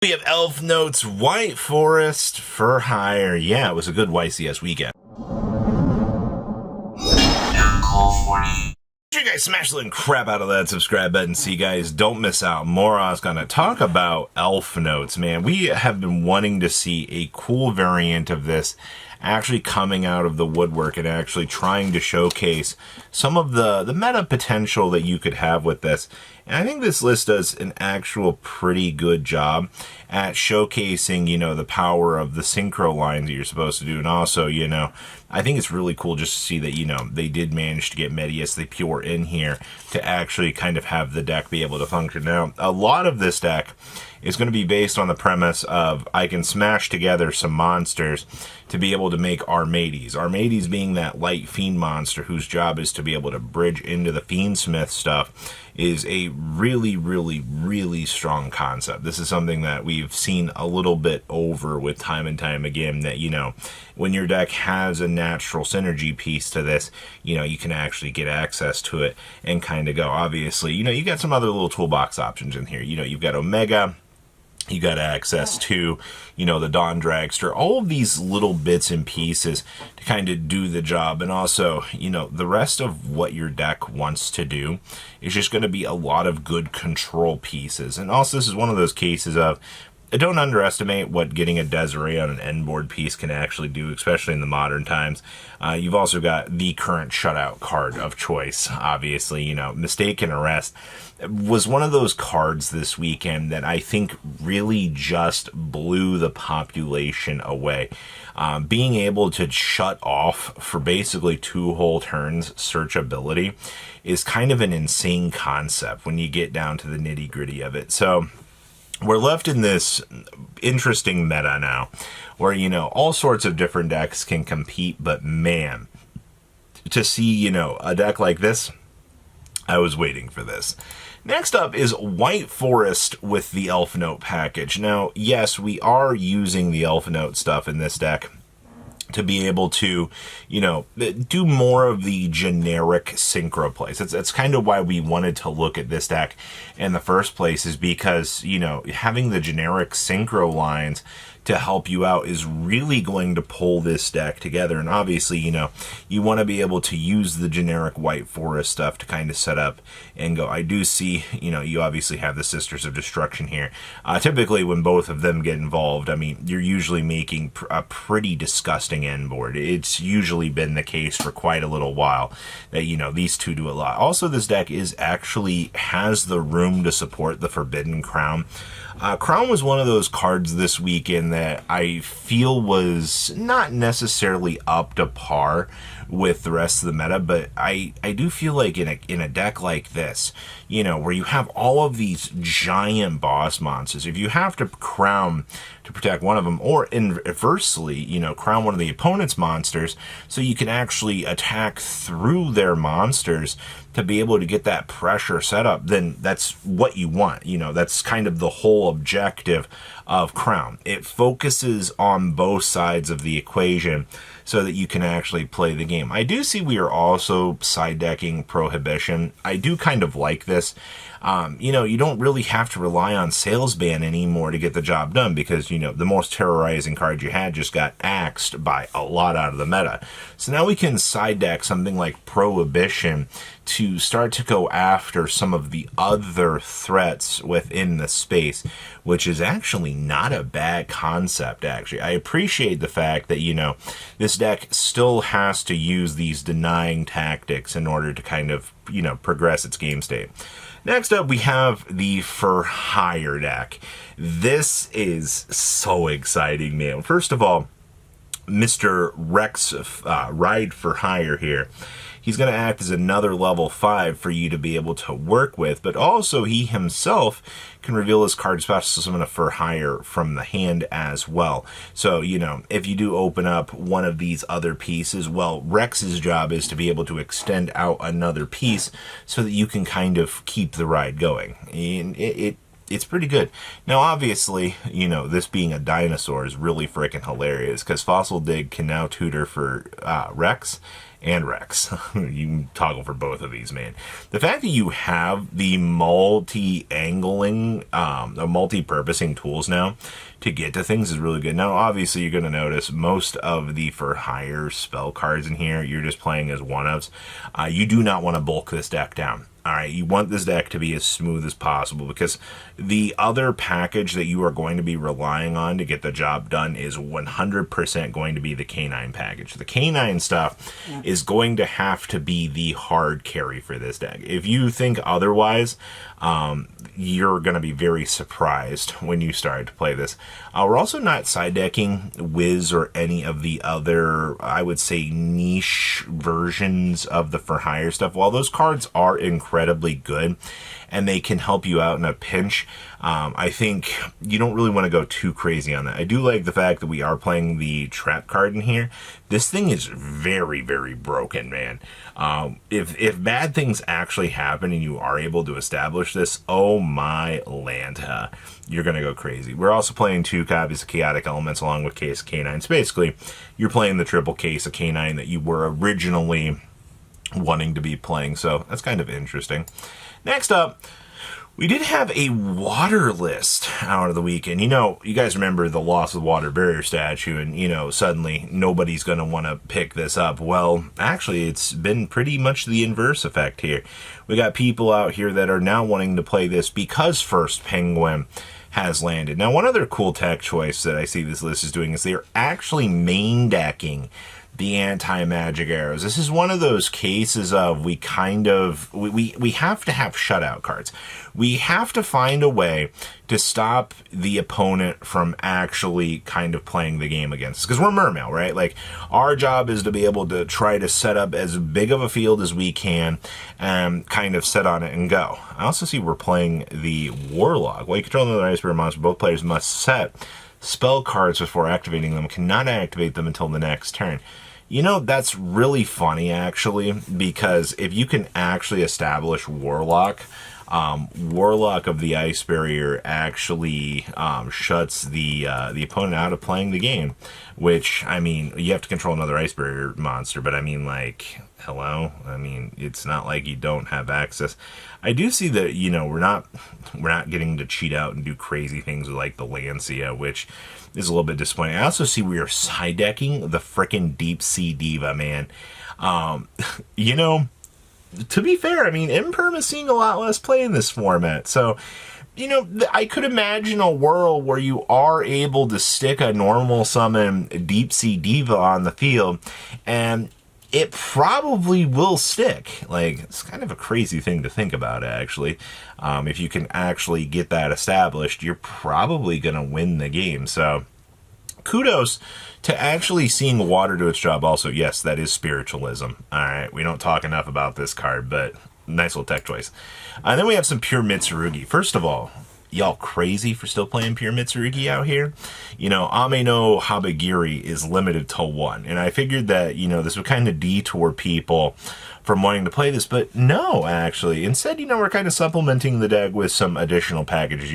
We have Elfnotes, White Forest for Hire. Yeah, it was a good YCS weekend. You guys smash the living crap out of that subscribe button so you guys don't miss out more. I was going to talk about Elfnotes, man. We have been wanting to see a cool variant of this actually coming out of the woodwork and actually trying to showcase some of the meta potential that you could have with this. And I think this list does an actual pretty good job at showcasing, the power of the synchro lines that you're supposed to do. And also, I think it's really cool just to see that, they did manage to get Medius the Pure in here to actually kind of have the deck be able to function. Now, a lot of this deck is going to be based on the premise of I can smash together some monsters to be able to make Armades. Armades being that light fiend monster whose job is to be able to bridge into the Fiendsmith stuff is a really, really, really strong concept. This is something that we've seen a little bit over with time and time again, that, when your deck has a natural synergy piece to this, you can actually get access to it and kind of go. Obviously, you got some other little toolbox options in here. You've got Omega. You got access to, the Dawn Dragster, all of these little bits and pieces to kind of do the job. And also, the rest of what your deck wants to do is just going to be a lot of good control pieces. And also, this is one of those cases of, don't underestimate what getting a Desiree on an end board piece can actually do, especially in the modern times. You've also got the current shutout card of choice, obviously. Mistaken Arrest was one of those cards this weekend that I think really just blew the population away. Being able to shut off for basically 2 whole turns searchability is kind of an insane concept when you get down to the nitty-gritty of it. So we're left in this interesting meta now where, all sorts of different decks can compete, but man, to see, a deck like this, I was waiting for this. Next up is White Forest with the Elfnote package. Now, yes, we are using the Elfnote stuff in this deck to be able to, do more of the generic synchro plays. That's kind of why we wanted to look at this deck in the first place, is because, having the generic synchro lines to help you out is really going to pull this deck together. And obviously, you want to be able to use the generic White Forest stuff to kind of set up and go. I do see, you obviously have the Sisters of Destruction here. Typically, when both of them get involved, you're usually making a pretty disgusting end board. It's usually been the case for quite a little while that, these two do a lot. Also, this deck has the room to support the Forbidden Crown. Crown was one of those cards this weekend that I feel was not necessarily up to par with the rest of the meta, but I do feel like in a deck like this, where you have all of these giant boss monsters, if you have to crown to protect one of them, or inversely, crown one of the opponent's monsters so you can actually attack through their monsters to be able to get that pressure set up, then that's what you want. That's kind of the whole objective of Crown. It focuses on both sides of the equation so that you can actually play the game. I do see we are also side decking Prohibition. I do kind of like this. You don't really have to rely on Salesban anymore to get the job done because, the most terrorizing card you had just got axed by a lot out of the meta. So now we can side deck something like Prohibition to start to go after some of the other threats within the space, which is actually not a bad concept, actually. I appreciate the fact that, this deck still has to use these denying tactics in order to kind of, progress its game state. Next up, we have the For Hire deck. This is so exciting, man. First of all, Mr. Rex Ride For Hire here. He's going to act as another level 5 for you to be able to work with, but also he himself can reveal his card special summon a For Hire from the hand as well. So, if you do open up one of these other pieces, well, Rex's job is to be able to extend out another piece so that you can kind of keep the ride going. And it's pretty good. Now, obviously, this being a dinosaur is really freaking hilarious because Fossil Dig can now tutor for Rex and Rex. You can toggle for both of these, man. The fact that you have the multi-angling, multi-purposing tools now to get to things is really good. Now, obviously, you're going to notice most of the for hire spell cards in here, you're just playing as one-ofs. You do not want to bulk this deck down. All right, you want this deck to be as smooth as possible because the other package that you are going to be relying on to get the job done is 100% going to be the Canine package. The Canine stuff is going to have to be the hard carry for this deck. If you think otherwise, you're going to be very surprised when you start to play this. We're also not side decking Wiz or any of the other, I would say, niche versions of the for hire stuff. While those cards are incredibly good and they can help you out in a pinch, I think you don't really want to go too crazy on that. I do like the fact that we are playing the trap card in here. This thing is very, very broken, man. If bad things actually happen and you are able to establish this, oh my Lanta, you're going to go crazy. We're also playing 2 copies of Chaotic Elements along with Case of Canine. So basically, you're playing the triple Case of Canine that you were originally wanting to be playing. So that's kind of interesting. Next up, we did have a water list out of the weekend. You guys remember the loss of the water barrier statue, and, suddenly nobody's going to want to pick this up. Well, actually, it's been pretty much the inverse effect here. We got people out here that are now wanting to play this because First Penguin has landed. Now, one other cool tech choice that I see this list is doing is they're actually main decking the anti-magic arrows. This is one of those cases of we have to have shutout cards. We have to find a way to stop the opponent from actually kind of playing the game against us. Because we're Mermail, right? Like, our job is to be able to try to set up as big of a field as we can and kind of set on it and go. I also see we're playing the Warlock. While you control another Ice Bear monster, both players must set spell cards before activating them. Cannot activate them until the next turn. That's really funny, actually, because if you can actually establish Warlock, Warlock of the Ice Barrier actually shuts the opponent out of playing the game, which, you have to control another Ice Barrier monster, but hello? It's not like you don't have access. I do see that, we're not getting to cheat out and do crazy things with, like, the Lancia, which is a little bit disappointing. I also see we are side decking the frickin' Deep Sea Diva, man. To be fair, Imperm is seeing a lot less play in this format. So, I could imagine a world where you are able to stick a normal summon Deep Sea Diva on the field, and it probably will stick. Like, it's kind of a crazy thing to think about, actually. If you can actually get that established, you're probably going to win the game. So, kudos to actually seeing water do its job. Also, yes, that is spiritualism. All right, we don't talk enough about this card, but nice little tech choice. And then we have some pure Mitsurugi. First of all, y'all crazy for still playing pure Mitsurugi out here? Ame no Habagiri is limited to 1. And I figured that, this would kind of detour people from wanting to play this. But no, actually. Instead, we're kind of supplementing the deck with some additional packages.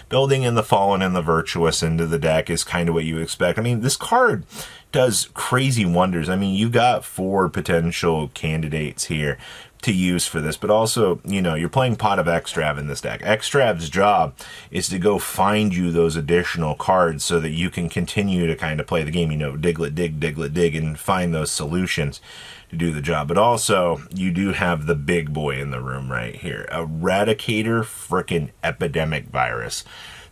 Building in the Fallen and the Virtuous into the deck is kind of what you expect. This card does crazy wonders. You got 4 potential candidates here to use for this, but also, you're playing Pot of Extrav in this deck. Extrav's job is to go find you those additional cards so that you can continue to kind of play the game, Diglett dig, and find those solutions to do the job. But also, you do have the big boy in the room right here. Eradicator frickin' Epidemic Virus.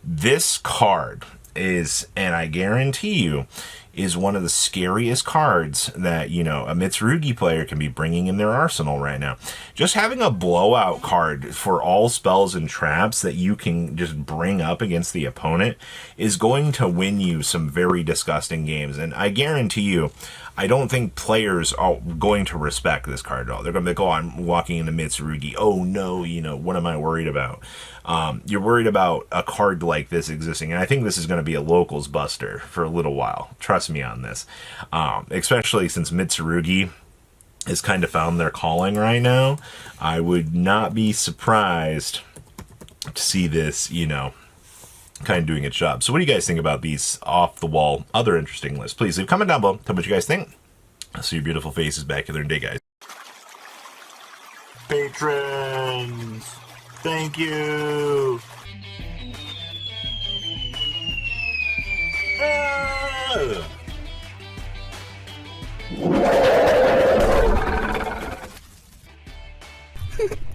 This card is, and I guarantee you, is one of the scariest cards that, a Mitsurugi player can be bringing in their arsenal right now. Just having a blowout card for all spells and traps that you can just bring up against the opponent is going to win you some very disgusting games. And I guarantee you, I don't think players are going to respect this card at all. They're going to be like, oh, I'm walking into Mitsurugi. Oh, no, what am I worried about? You're worried about a card like this existing, and I think this is going to be a locals buster for a little while. Trust me on this. Especially since Mitsurugi has kind of found their calling right now. I would not be surprised to see this, you know, kind of doing its job. So what do you guys think about these off-the-wall, other interesting lists? Please leave a comment down below. Tell me what you guys think. I'll see your beautiful faces back in their day, guys. Patrons! Thank you!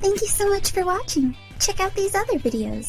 Thank you so much for watching. Check out these other videos.